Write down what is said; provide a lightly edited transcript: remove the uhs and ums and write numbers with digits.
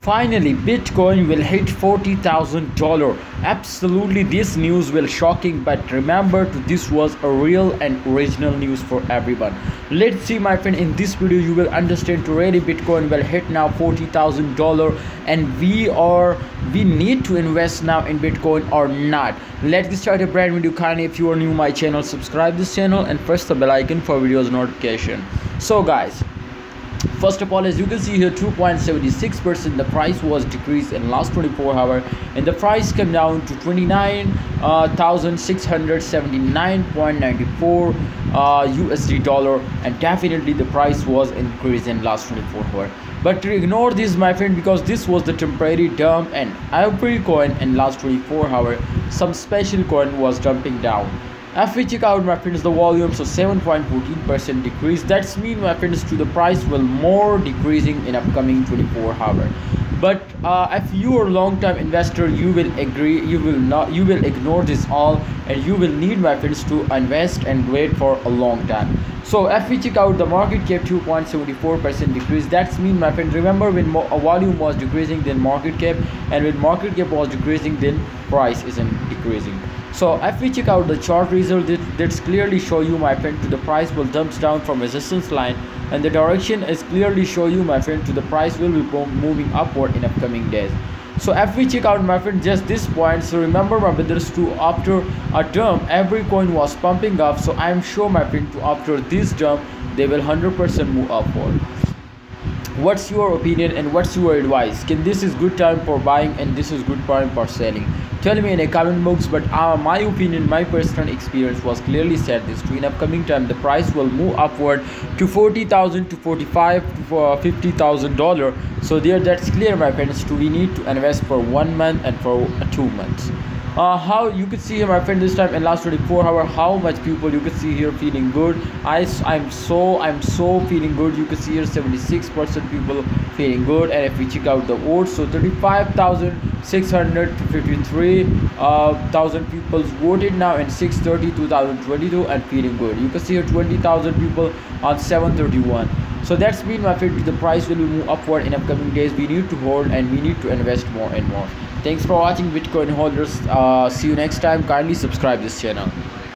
Finally, Bitcoin will hit $40,000. Absolutely, this news will shocking, but remember, this was a real and original news for everyone. Let's see, my friend. In this video, you will understand to really Bitcoin will hit now $40,000, and we need to invest now in Bitcoin or not. Let's get started. Brand video. Kindly, if you are new to my channel, subscribe this channel and press the bell icon for videos notification. So, guys. First of all, as you can see here, 2.76% the price was decreased in last 24 hours, and the price came down to 29,679.94 USD dollar, and definitely the price was increased in last 24 hours. But to ignore this, my friend, because this was the temporary dump, and every coin in last 24 hours some special coin was dumping down. If we check out, my friends, the volume, so 7.14% decrease. That's mean, my friends, to the price will more decreasing in upcoming 24 hours. But if you are a long-term investor, you will ignore this all, and you will need, my friends, to invest and wait for a long time. So if we check out the market cap, 2.74% decrease. That's mean, my friend, remember, when a volume was decreasing, then market cap, and when market cap was decreasing, then price isn't decreasing. So if we check out the chart result, that's clearly show you, my friend, to the price will dumps down from resistance line, and the direction is clearly show you, my friend, to the price will be moving upward in upcoming days. So if we check out, my friend, just this point, so remember, my brothers, to after a dump every coin was pumping up, so I am sure, my friend, to after this dump they will 100% move upward. What's your opinion and what's your advice? Can this is good time for buying and this is good time for selling? Tell me in a comment box. But my opinion, my personal experience was clearly said this to in upcoming time the price will move upward to 40,000 to 45 to $50,000. So there, that's clear, my friends, to we need to invest for 1 month and for 2 months. How you could see here, my friend, this time in last 24 hours how much people you could see here feeling good. I'm so feeling good. You could see here 76% people feeling good. And if we check out the votes, so 35,653 thousand people voted now in 6/30/2022 and feeling good. You can see here 20,000 people on 7/31. So that's mean, my friend, the price will move upward in upcoming days. We need to hold and we need to invest more and more. Thanks for watching, Bitcoin holders. See you next time. Kindly subscribe this channel.